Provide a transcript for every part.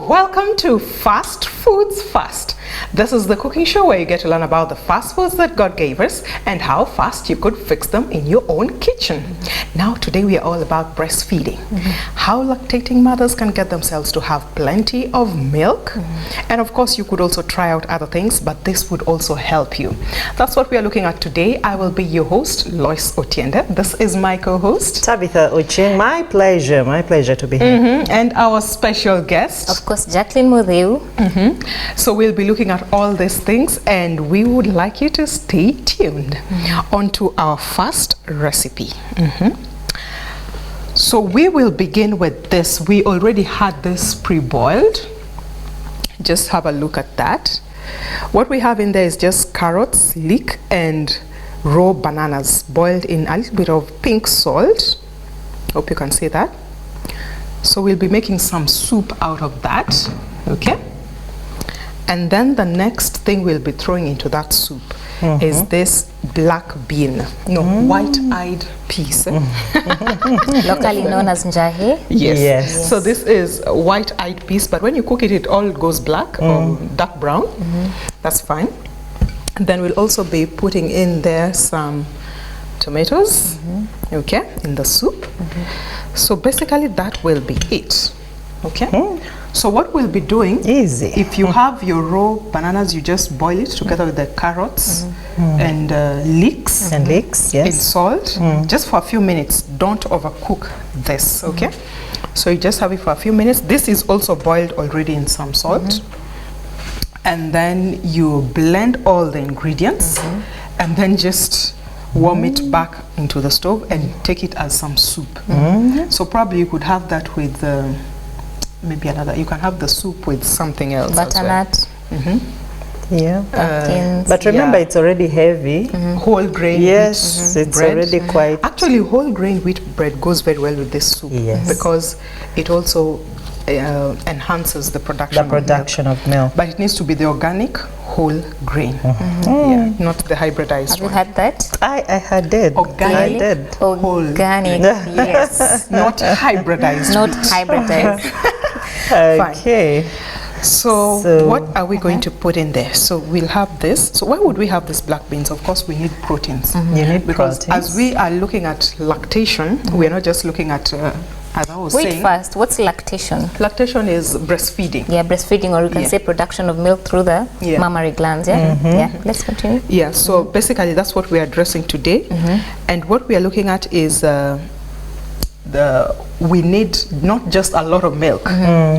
welcome to Fast Foods Fast. This is the cooking show where you get to learn about the fast foods that God gave us and how fast you could fix them in your own kitchen. Now today we are all about breastfeeding. How lactating mothers can get themselves to have plenty of milk. And of course you could also try out other things, but this would also help you. That's what we are looking at today. I will be your host, Lois Otiende. This is my co-host, Tabitha Ucheng. My pleasure to be here. And our special guest, of course, Jacqueline Mudeu. So we'll be looking at all these things and we would like you to stay tuned onto our first recipe. So we will begin with this. We already had this pre-boiled. Just have a look at that. What we have in there is just carrots, leek, and raw bananas boiled in a little bit of pink salt. Hope you can see that. So we'll be making some soup out of that, okay? And then the next thing we'll be throwing into that soup is this black bean, white-eyed peas. Locally known as Njahe. Yes. So this is white-eyed peas, but when you cook it, it all goes black or dark brown. That's fine. And then we'll also be putting in there some tomatoes, okay, in the soup. So basically that will be it, okay? So what we'll be doing, easy. If you have your raw bananas, you just boil it together with the carrots and leeks. And leeks, yes. In salt, just for a few minutes. Don't overcook this, okay? So you just have it for a few minutes. This is also boiled already in some salt. And then you blend all the ingredients and then just warm it back into the stove and take it as some soup. So probably you could have that with maybe another, you can have the soup with something else. Butternut. Yeah. But remember, it's already heavy. Whole grain yes, wheat it's bread. Already quite... Actually, whole grain wheat bread goes very well with this soup because it also enhances the production of milk. But it needs to be the organic whole grain. Yeah, not the hybridized Have you had that? I did. Organic. I did. Organic, yes. Not hybridized. Not hybridized. Okay. So what are we going to put in there? So we'll have this. So why would we have this black beans? Of course we need proteins. You need because proteins. as we are looking at lactation, we're not just looking at as I was saying. Wait first, what's lactation? Lactation is breastfeeding. Yeah, breastfeeding, or you can say production of milk through the mammary glands. Yeah, let's continue. Yeah, so basically that's what we are addressing today. And what we are looking at is we need not just a lot of milk.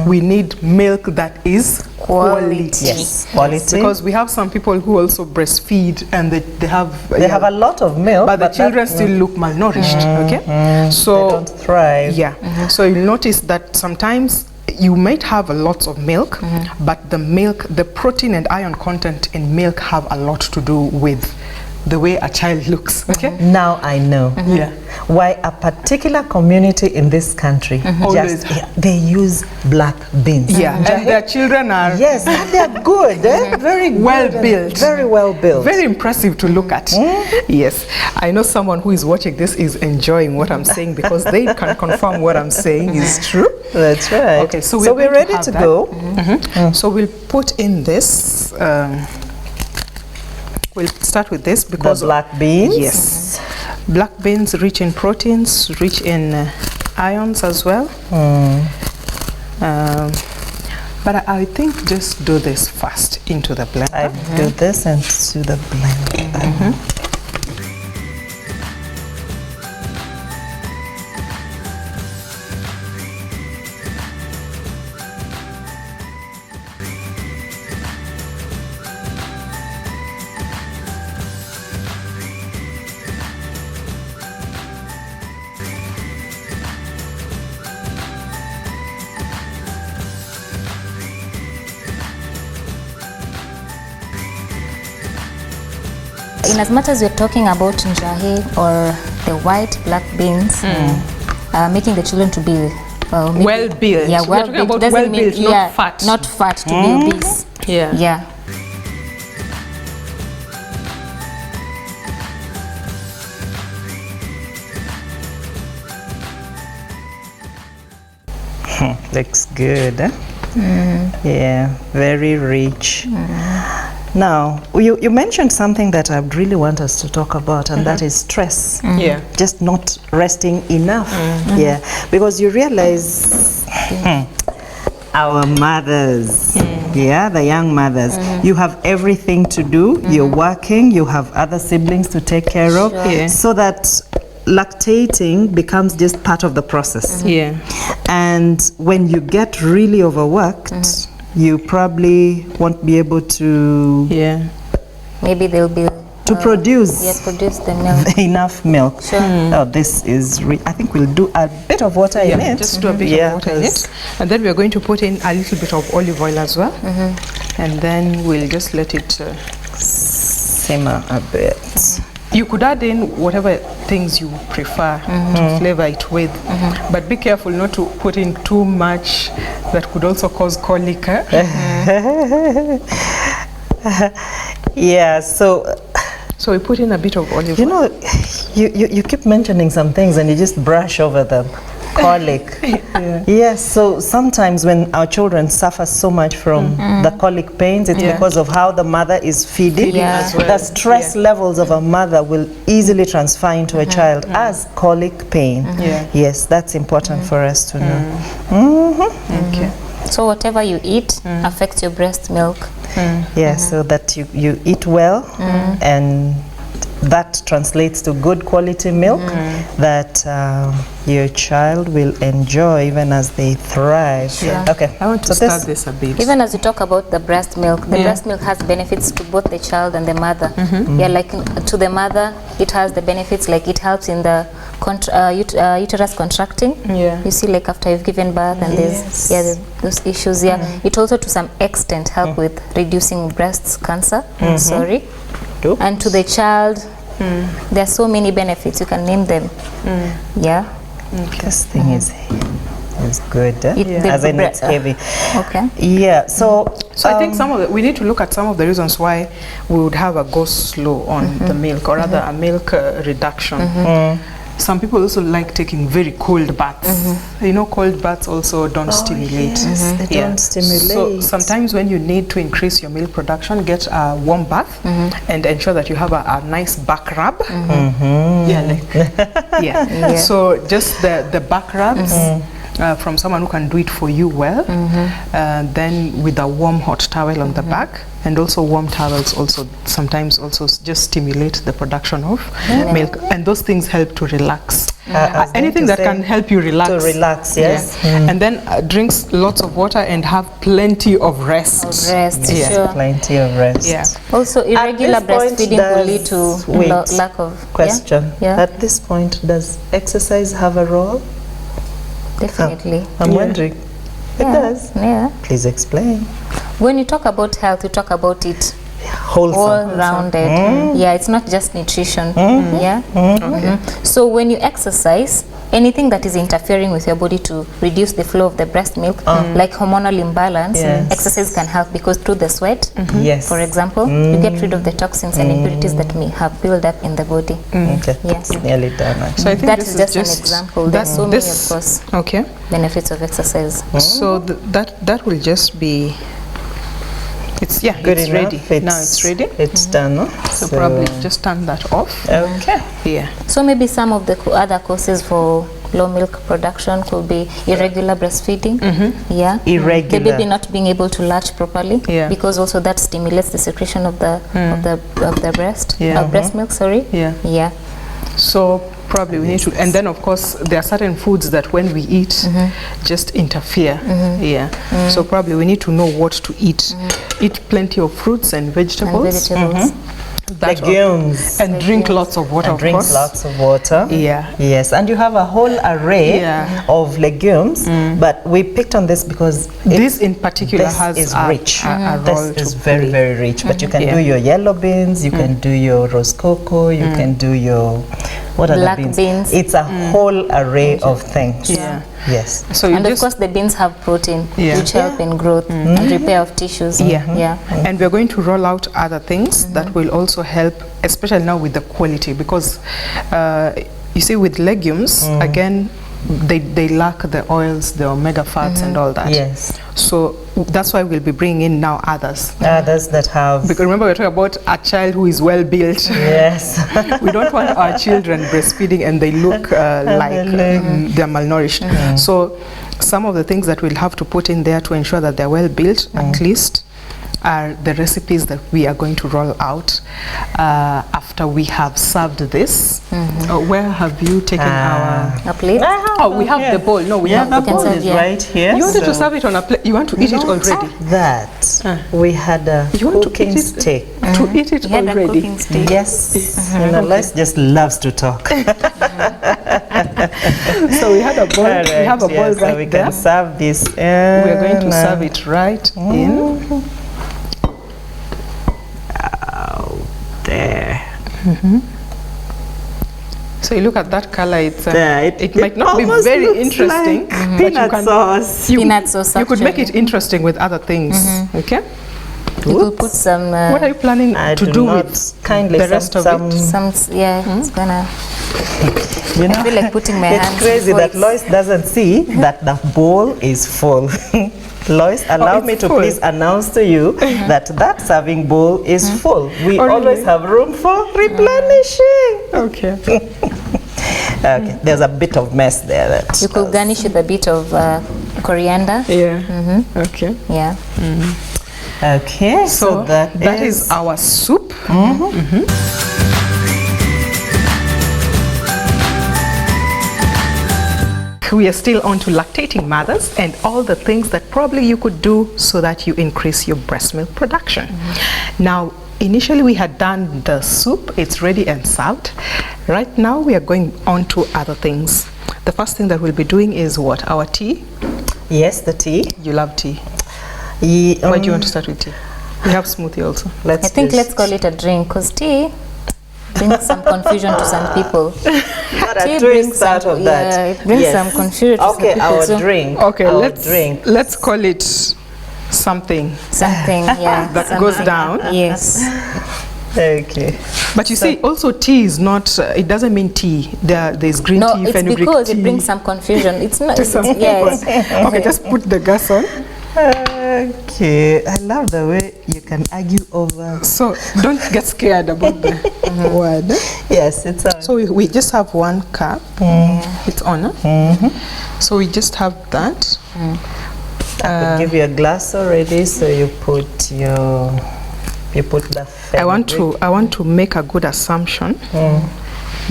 We need milk that is quality. Yes, quality. Because we have some people who also breastfeed and they have a lot of milk, but the children still look malnourished. Okay, so they don't thrive. Yeah. So you'll notice that sometimes you might have a lot of milk, but the protein and iron content in milk have a lot to do with the way a child looks. Okay. Now I know. Why a particular community in this country they use black beans. And their children are and they're good. Very well built. Very well built. Very impressive to look at. Yes, I know someone who is watching this is enjoying what I'm saying because they can confirm what I'm saying is true. That's right. Okay, so we're ready to go. So we'll put in this. We'll start with this because the black beans. Yes, black beans rich in proteins, rich in irons as well. But I think just do this first into the blender. I do this into the blender. In as much as we're talking about Njahe or the white black beans, making the children to be well built. Yeah, well built doesn't mean not fat. Not fat to be obese. Yeah. Looks good. Yeah, very rich. Now, you mentioned something that I really want us to talk about, and that is stress. Yeah. Just not resting enough. Yeah, because you realize our mothers, yeah, the young mothers, you have everything to do. You're working, you have other siblings to take care of, Yeah. so that lactating becomes just part of the process. Yeah. And when you get really overworked, you probably won't be able to Yeah. Maybe they'll be produce produce the milk. enough milk. Sure. Oh, this is I think we'll do a bit of water in it. Just do a bit of water in it. And then we're going to put in a little bit of olive oil as well. And then we'll just let it simmer a bit. You could add in whatever things you prefer to flavor it with, but be careful not to put in too much that could also cause colic. Yeah, so we put in a bit of olive you oil. know, you keep mentioning some things and you just brush over them. Colic. Yes, so sometimes when our children suffer so much from the colic pains, it's because of how the mother is feeding. As well. The stress levels of a mother will easily transfer into a child as colic pain. Yes, that's important for us to know. Okay. So whatever you eat affects your breast milk. Yeah, so that you eat well, and that translates to good quality milk that your child will enjoy even as they thrive. Yeah. Okay, I want to start this a bit. Even as we talk about the breast milk, the breast milk has benefits to both the child and the mother. Yeah, like to the mother, it has the benefits, like it helps in the uterus contracting. Yeah. You see, like after you've given birth and there's those issues. Yeah, it also to some extent help with reducing breast cancer. Sorry. And to the child, there are so many benefits. You can name them. Yeah. This thing is good, as in it's heavy. Okay. Yeah, so I think we need to look at some of the reasons why we would have a go slow on the milk, or rather a milk reduction. Some people also like taking very cold baths. You know, cold baths also don't stimulate. Yes, they don't stimulate. So sometimes when you need to increase your milk production, get a warm bath and ensure that you have a nice back rub. So just the back rubs from someone who can do it for you well. Then with a warm hot towel on the back, and also warm towels also sometimes also just stimulate the production of milk, and those things help to relax. Anything that can help you relax. To relax, yes. And then drinks lots of water and have plenty of rest. Sure. Plenty of rest. Yeah. Also, irregular breastfeeding will lead to lack of... Question. Yeah? At this point, does exercise have a role? Definitely. I'm wondering. It does? Yeah. Please explain. When you talk about health, you talk about it Wholesome. all-rounded. Yeah, it's not just nutrition. Yeah. So when you exercise, anything that is interfering with your body to reduce the flow of the breast milk, like hormonal imbalance, exercise can help, because through the sweat, Yes. for example, you get rid of the toxins and impurities that may have built up in the body. Okay. Yes. Nearly done. Actually. So I think that is just an example. There's so many, of course, benefits of exercise. So that will just be... It's good it's enough. ready. Now it's ready. It's done. No? So probably just turn that off. Okay. Yeah. So maybe some of the other causes for low milk production could be irregular breastfeeding. Yeah. Irregular. The baby not being able to latch properly. Yeah. Because also that stimulates the secretion of the breast. Yeah. Breast milk. Sorry. Yeah. Yeah. So probably we need to, and then of course there are certain foods that when we eat just interfere. So probably we need to know what to eat. Eat plenty of fruits and vegetables. Legumes. And drink lots of water, And drink of course. lots of water. Yeah. Yes, and you have a whole array of legumes, but we picked on this because This in particular has is a rich. a role This is to very, play. very rich. But you can do your yellow beans, you can do your rose cocoa, you can do your what are Black the beans? beans. It's a whole array of things. Yeah. Yes. So you And of just course the beans have protein, which help in growth and repair of tissues. Yeah. And we're going to roll out other things that will also help, especially now with the quality, because you see with legumes, again, they lack the oils, the omega fats and all that. Yes. So that's why we'll be bringing in now others. Others that have. Because remember, we're talking about a child who is well built. Yes. We don't want our children breastfeeding and they look like they're malnourished. So some of the things that we'll have to put in there to ensure that they're well built, at least, are the recipes that we are going to roll out after we have served this. Where have you taken our plate? Oh, we have the bowl. No, we have the the bowl serve, is yeah. right here. You wanted to so serve it on a plate. You want to eat it already. that we had a You want to cooking eat it steak. to eat it You had a already. cooking steak. Yes. You know, Les just loves to talk. So we had a bowl. All We have a right, bowl yeah, so right we there. can serve this. We are going to serve it right in. There. So you look at that color. It's There. it might not be almost very looks interesting, like but you peanut can sauce. Peanut sauce, you could make actually. it interesting with other things. Okay. You could put some. What are you planning I to do do not with kindly the rest of it? Yeah, it's gonna. You know, I feel like putting my it's hands. crazy before that Lois doesn't see that the bowl is full. Lois, allow it's me to full. please announce to you that that serving bowl is full. We Oh, always really? have room for replenishing. Okay. Okay, there's a bit of mess there. That You could garnish with a bit of coriander. Yeah. Okay. Yeah. Okay, So that is our soup. We are still on to lactating mothers and all the things that probably you could do so that you increase your breast milk production. Now, initially we had done the soup. It's ready and served. Right now we are going on to other things. The first thing that we'll be doing is what? Our tea. Yes, the tea. You love tea. Why do you want to start with tea? We have smoothie also. I think let's call it a drink, because tea brings some confusion to some people. a twist out of that. Yeah, it brings some confusion to Okay, some people. our so drink. Okay, our let's drink. let's call it something something, yeah. that something. goes down. Yes. Okay. But you see, also tea is not. It doesn't mean tea. There's green No, tea, it's fenugreek because tea. it brings some confusion. It's not. To some Yes. people. Okay, just put the gas on. Okay, I love the way you can argue over. So don't get scared about the word. Yes, it's on. So we just have 1 cup. It's on. So we just have that. I could give you a glass already, so you put the. I want to make a good assumption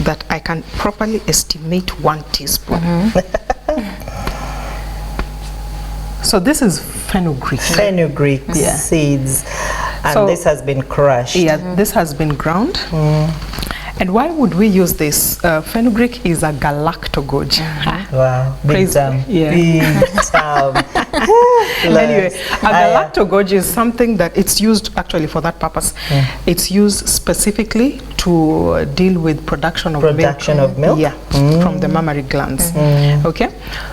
that I can properly estimate 1 teaspoon. So this is fenugreek. Fenugreek seeds, and So- this has been crushed. Yeah, this has been ground. And why would we use this? Fenugreek is a galactogogue. Wow, big Praise- time. yeah. Big time. Anyway, a galactogogue is something that it's used actually for that purpose. It's used specifically to deal with production of milk. Yeah, from the mammary glands. Okay,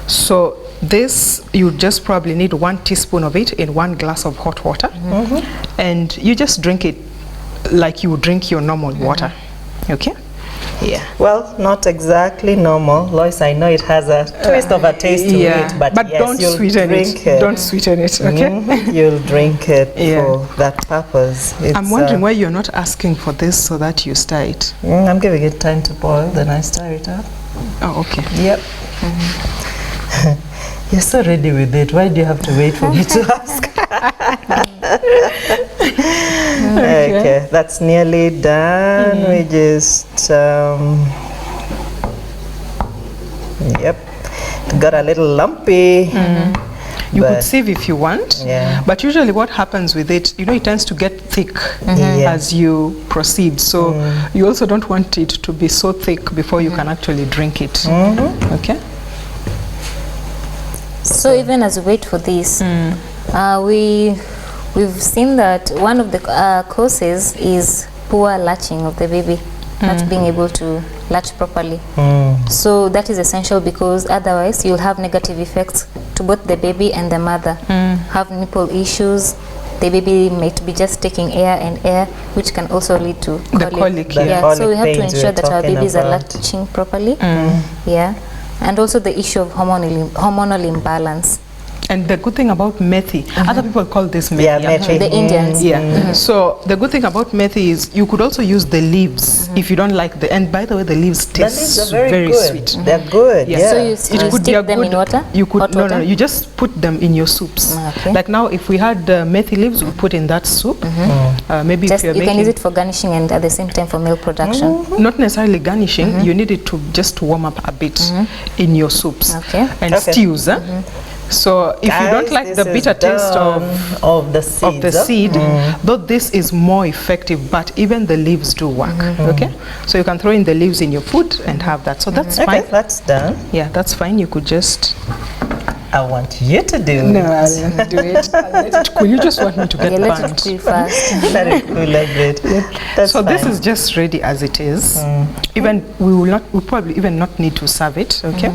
so this, you just probably need 1 teaspoon of it in 1 glass of hot water, and you just drink it like you would drink your normal water. Okay. Yeah. Well, not exactly normal. Lois, I know it has a twist of a taste to it, but yes, don't you'll sweeten drink it. Don't sweeten it, okay? You'll drink it Yeah. for that purpose. I'm wondering why you're not asking for this so that you stir it. I'm giving it time to boil, then I stir it up. Oh, okay. Yep. You're so ready with it. Why do you have to wait for me to ask? Okay, that's nearly done. We just, yep, it got a little lumpy. You could But- sieve if you want, Yeah. but usually what happens with it, you know, it tends to get thick Yeah. as you proceed. So you also don't want it to be so thick before you can actually drink it. Okay. So even as we wait for this, we've seen that one of the causes is poor latching of the baby, not being able to latch properly. So that is essential, because otherwise you'll have negative effects to both the baby and the mother. Have nipple issues. The baby might be just taking air and air, which can also lead to The colic, The Yeah, colic so we have to pains ensure we're that our talking babies are about. latching properly. Yeah. And also the issue of hormonal imbalance. And the good thing about methi, other people call this methi. Yeah, methi. The Indians. Yeah. So the good thing about methi is you could also use the leaves if you don't like the. And by the way, the leaves The leaves taste are very good. sweet. They're good. Yeah. Yeah. So you It could be a stick them good. in water? You could Hot no, water? no. You just put them in your soups. Okay. Like now, if we had methi leaves, we put in that soup. Maybe Just, if you're you making can use it for garnishing and at the same time for milk production. not necessarily garnishing. You need it to just warm up a bit in your soups Okay. and Okay. stews. So if you don't Guys, like the this bitter is taste of the seeds. of the seed, though this is more effective, but even the leaves do work. Okay, so you can throw in the leaves in your food and have that. So that's Okay, fine. that's done. Yeah, that's fine. You could just. I want you to do No, it. I'll not do it. I'll let it cool. You just want me to get Yeah, let it burnt. cool first. Let it cool a bit. That's So this fine. is just ready as it is. Even we probably even not need to serve it. Okay.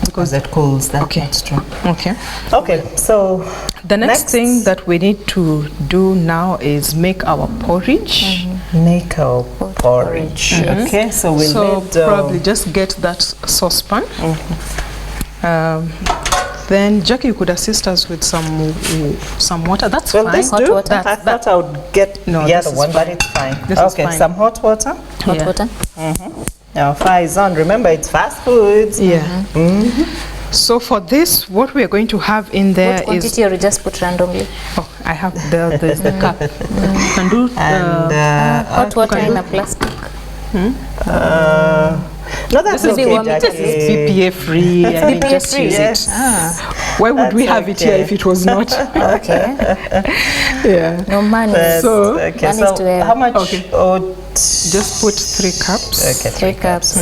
because it cools that Okay. extra. Okay. Okay, so The next thing that we need to do now is make our porridge. make our porridge. Okay, so we'll So need probably just get that saucepan. Then Jackie, you could assist us with some water. That's Will fine. this Hot do? water. I thought I would get No, the this other is one, but fine. it's fine. This is Okay, fine. some hot water. Hot Yeah. water. Now fire is on. Remember, it's fast foods. Yeah. So for this, what we are going to have in there What is quantity or you just put randomly? oh, I have there's the cup. You can do And Hot water in a plastic. no, that's This will be okay, warm. this Jackie. is BPA free. I mean, BPA just free. use Yes. it. Why would we That's have it here okay. if it was not? Okay. Yeah. No money. That's- So, okay, one is to so have. how much? Okay. Just put 3 cups. Okay, 3 cups.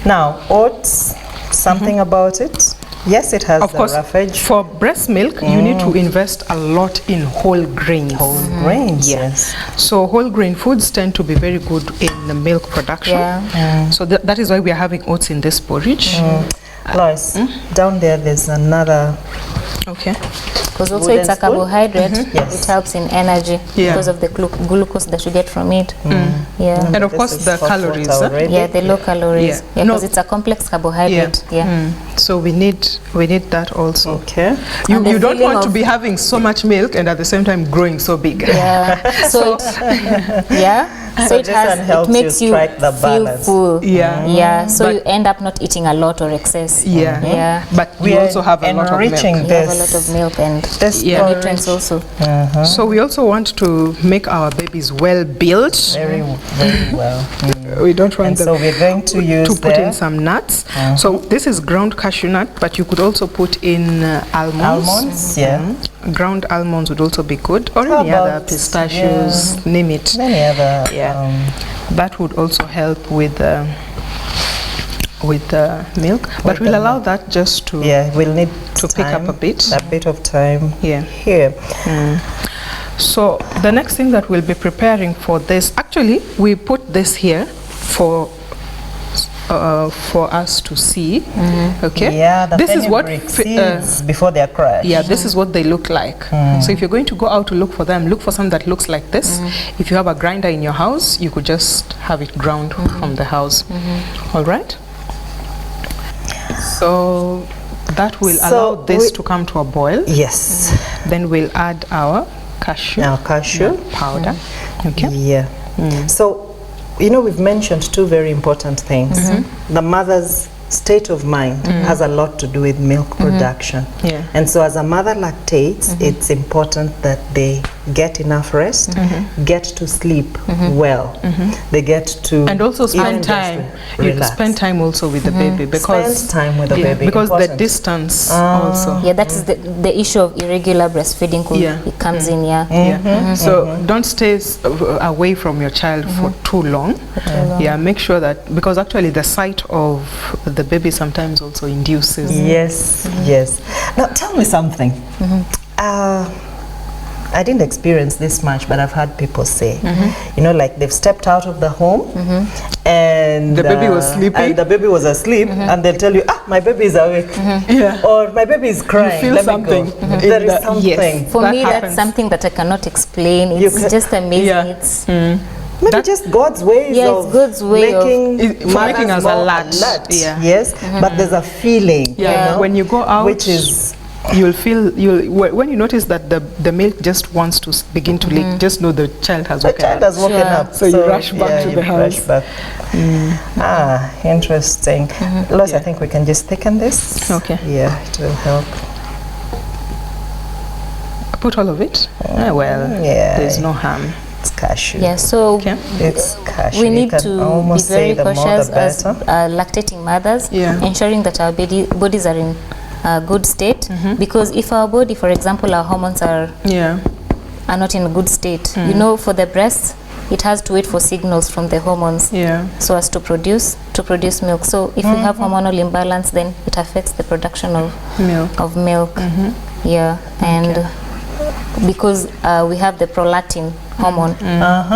Now, oats, something about it? Yes, it has Of the course, roughage. for breast milk, you need to invest a lot in whole grains. Whole grains, yes. So whole grain foods tend to be very good in the milk production. Yeah. So that is why we are having oats in this porridge. Lois, down there, there's another. Okay. Because also Wooden it's a spoon? carbohydrate. Yes. It helps in energy Yeah. because of the glucose that you get from it. Yeah. And of This course is the hot calories. water already. Yeah, the low calories. Yeah. Yeah, No. because it's a complex carbohydrate. Yeah. So we need that also. Okay. You And the don't feeling want to of- be having so much milk and at the same time growing so big. Yeah. So it, yeah. So it this one helps makes you you strike the feel balance. full. Yeah. Yeah. So But- you end up not eating a lot or excess. Yeah. Yeah. But We you are also have a lot of milk. enriching You have a lot this. of milk and This Yeah. porridge. nutrients also. So we also want to make our babies well built. Very, very well. We don't want And them so we're going to use to put there in some nuts. So this is ground cashew nut, but you could also put in almonds. almonds, yeah. Ground almonds would also be good, or How any other about, pistachios, name it. Many other. Yeah. That would also help with milk, but we'll allow that just to Yeah, we'll need to pick up time, a bit. A bit of time. Yeah. Here. So the next thing that we'll be preparing for this, actually we put this here for us to see. Okay. Yeah, the this is what fenugreek seeds before they're crushed. yeah, this is what they look like. So if you're going to go out to look for them, look for something that looks like this. If you have a grinder in your house, you could just have it ground from the house. All right. So that will So allow this we- to come to a boil. Yes. Then we'll add our cashew Now cashew. powder. Okay. Yeah. So, you know, we've mentioned 2 very important things. The mother's state of mind has a lot to do with milk production. Yeah. And so as a mother lactates, it's important that they get enough rest, get to sleep well. They get to And also even spend just time. You relax. spend time also with the baby because Spend time with the yeah, baby. because the Important. distance also. Yeah, that is the issue of irregular breastfeeding. Yeah. It comes in, yeah. Yeah. So don't stay away from your child for too long. Yeah, make sure that because actually the sight of the baby sometimes also induces. Yes, yes. Now tell me something. I didn't experience this much, but I've had people say, you know, like they've stepped out of the home and The baby was sleeping. and the baby was asleep, and they'll tell you, my baby is awake, Yeah. or my baby is crying. feel Let something me go. in There is the- something. yes. For That me, happens. that's something that I cannot explain. You It's can- just amazing. Yeah. It's Maybe just God's ways Yeah, of it's God's way of- making For making us mothers more alert. Yeah. Yes, but there's a feeling, Yeah. you know, When you go out, which is you'll feel when you notice that the milk just wants to begin to leak, just know the child has the woken child up. has woken Sure. up. So you rush back to you the rush house. back. Interesting. Lois, I think we can just thicken this. Okay. Yeah, it will help. Put all of it. Well, Yeah. there's no harm. It's cashew. Yeah, so Okay. It's cashew. we You need can to be almost say very the more cautious the as better. lactating mothers, Yeah. ensuring that our bodies are in a good state. Because if our body, for example, our hormones are Yeah. not in a good state, you know, for the breast, it has to wait for signals from the hormones Yeah. so as to produce milk. So if we have hormonal imbalance, then it affects the production of milk. Yeah, and because we have the prolactin hormone,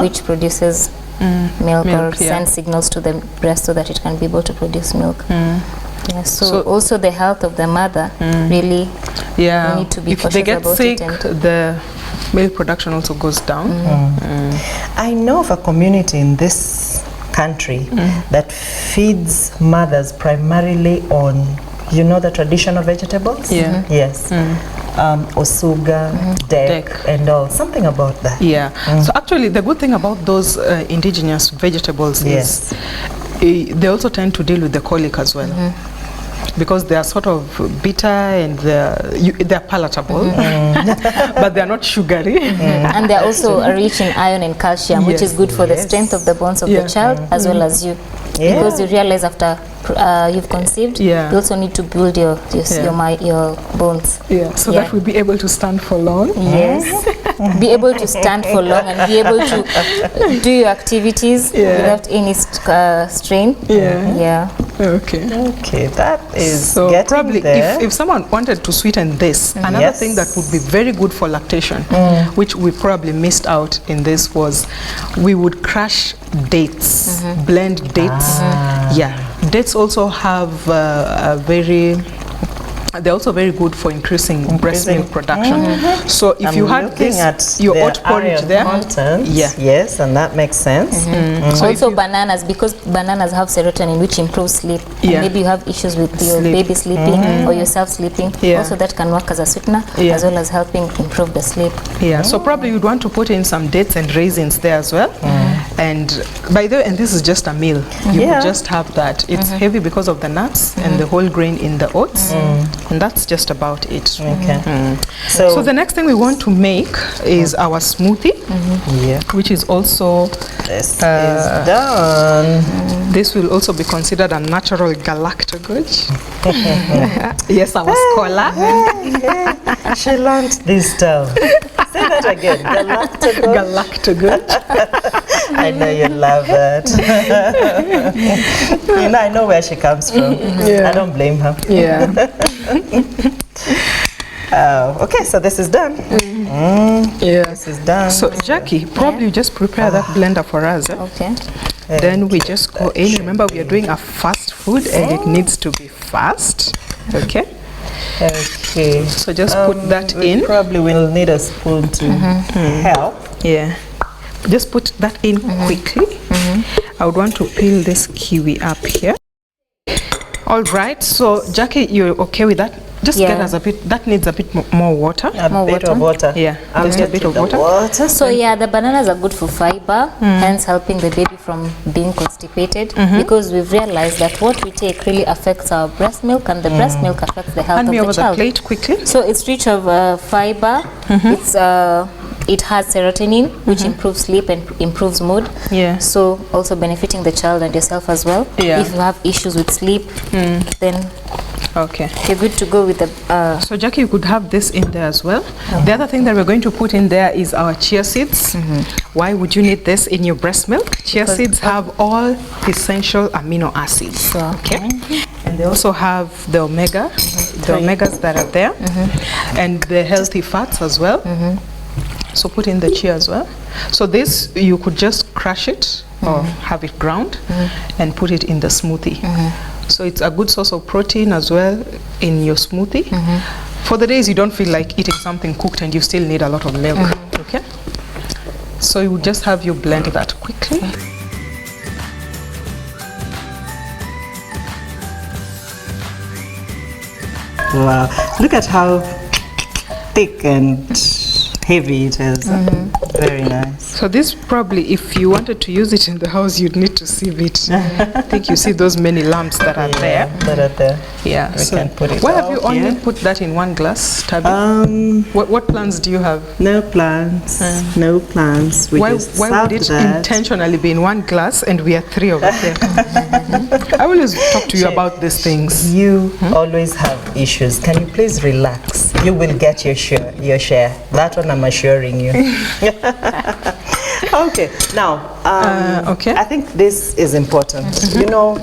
which produces milk, or Milk, yeah. sends signals to the breast so that it can be able to produce milk. Yeah, so, So- also the health of the mother, really, Yeah. we need to be if they cautious get about sick, it. And the milk production also goes down. I know of a community in this country that feeds mothers primarily on, you know, the traditional vegetables? Yeah. Yes. Osuga, dek, and all. Something about that. Yeah. So actually, the good thing about those indigenous vegetables Yes. is they also tend to deal with the colic as well. Because they are sort of bitter and they're palatable, but they're not sugary. and they're also rich in iron and calcium, which Yes. is good for the Yes. strength of the bones of Yeah. the child as well as you. Yeah. Because you realize after you've conceived, Yeah. you also need to build your bones. Yeah. So Yeah. that we'll be able to stand for long. Yes. Be able to stand for long and be able to do your activities Yeah. without any strain. Yeah. Yeah. Okay. Okay, that is So getting probably there. if someone wanted to sweeten this, another Yes. thing that would be very good for lactation, which we probably missed out in this, was we would crush dates, blend dates. Yeah, dates also have they're also very good for increasing breast milk production. So if you had looking this, at your their oat porridge iron there, content, Yeah. yes, and that makes sense. So if Also you- bananas, because bananas have serotonin, which improves sleep. And Yeah. maybe you have issues with your Sleep. baby sleeping or yourself sleeping. Yeah. Also that can work as a sweetener Yeah. as well as helping improve the sleep. Yeah, so probably you'd want to put in some dates and raisins there as well. And by the way, and this is just a meal. You Yeah. could just have that. It's heavy because of the nuts and the whole grain in the oats. And that's just about it. Okay. So the next thing we want to make is our smoothie, yeah, which is also, this is done. this will also be considered a natural galactagogue. Yes, our scholar. She learned this term. Say that again. Galactagogue. Galactagogue. I know you love that. You know, I know where she comes from. Yeah. I don't blame her. Yeah. Okay, so this is done. Yeah. This is done. So Jackie, probably you just prepare that blender for us. Eh? Okay. Then we just go in. Remember, we are doing a fast food and it needs to be fast. Okay. Okay. So just put that we in. probably will need a spoon to help. Yeah. Just put that in quickly. I would want to peel this kiwi up here. All right. So Jackie, you're okay with that? Just Yeah. get us a bit. That needs a bit more water. A More bit water? of water. Yeah, I'll just a get bit to of the water. So yeah, the bananas are good for fiber, hence helping the baby from being constipated, because we've realized that what we take really affects our breast milk, and the breast milk affects the health Hand of me the over the child. plate quickly. So it's rich of fiber. It has serotonin, which improves sleep and improves mood. Yeah. So also benefiting the child and yourself as well. Yeah. If you have issues with sleep, then Okay. you're good to go with the. So Jackie, you could have this in there as well. The other thing that we're going to put in there is our chia seeds. Why would you need this in your breast milk? Chia seeds have all essential amino acids. Sure. Okay. And they also have the omega, the omegas that are there, and the healthy fats as well. So put in the chia as well. So this, you could just crush it or have it ground and put it in the smoothie. So it's a good source of protein as well in your smoothie. For the days you don't feel like eating something cooked and you still need a lot of milk. Okay. So you just have you blend that quickly. Wow, look at how thick and heavy it is. Very nice. So this probably, if you wanted to use it in the house, you'd need to sieve it. I think you see those many lumps that are there. That are there. Yeah, We can put it why have you out only here. put that in one glass, Tabby? What plans do you have? No plants. No plants. We Why just would serve it that. intentionally be in one glass and we are three over there? I always talk to you about these things. You always have issues. Can you please relax? You will get your share. That one I'm assuring you. Okay, now, okay. I think this is important. You know,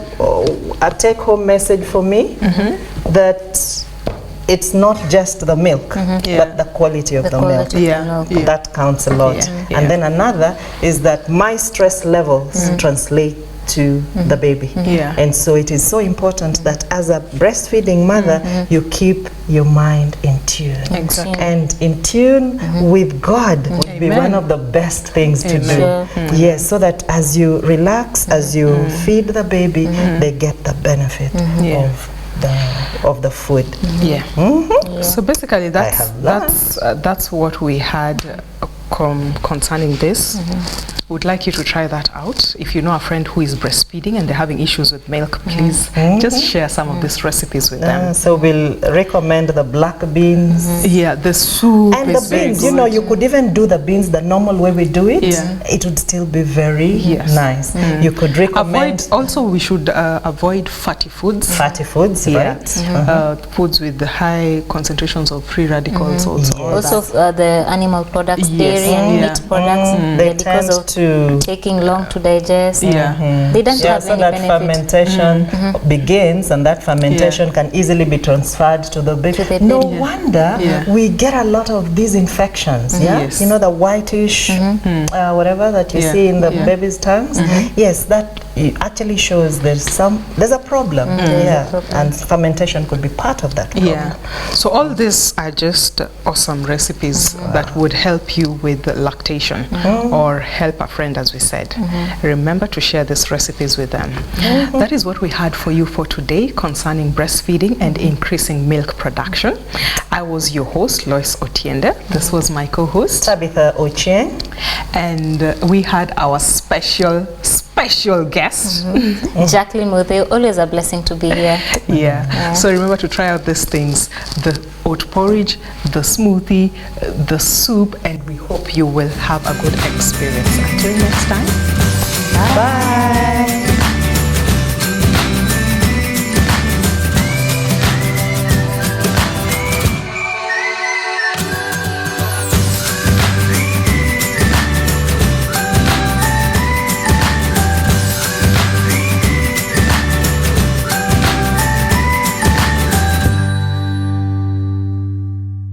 a take-home message for me that it's not just the milk, but the quality of the milk. Yeah, yeah. That counts a lot. Yeah. And then another is that my stress levels translate to the baby. Yeah. And so it is so important that as a breastfeeding mother, you keep your mind in tune. Exactly. And in tune with God would be Amen. one of the best things to do. Sure. Yes, so that as you relax, as you feed the baby, they get the benefit Yeah. of the food. Yeah. So basically, have that's what we had concerning this. Would like you to try that out. If you know a friend who is breastfeeding and they're having issues with milk, please just share some of these recipes with them. So we'll recommend the black beans. Yeah, the soup And is the beans, very you know, good. you could even do the beans the normal way we do it. Yeah. It would still be very Yes. nice. You could recommend Also, we should avoid fatty foods. fatty foods, Yeah. right? Foods with the high concentrations of free radicals also. Also the animal products, Yes. dairy and Yeah. meat products, They because tend of to taking long to digest. Yeah. They don't yeah, have so any that benefit. fermentation begins, and that fermentation can easily be transferred to the baby. To the No baby. wonder Yeah. we get a lot of these infections. Yeah, Yes. you know, the whitish whatever that you Yeah. see in the Yeah. baby's tongues. Yes, that actually shows there's a problem. Yeah, and fermentation could be part of that problem. Yeah. So all these are just awesome recipes that would help you with lactation or help a friend, as we said. Remember to share these recipes with them. That is what we had for you for today concerning breastfeeding and increasing milk production. I was your host, Lois Otiende. This was my co-host. Tabitha Ochieng. And we had our special guest. Jacqueline Mutheu, always a blessing to be here. Yeah. So remember to try out these things: the oat porridge, the smoothie, the soup, and we hope you will have a good experience. Until next time. Bye.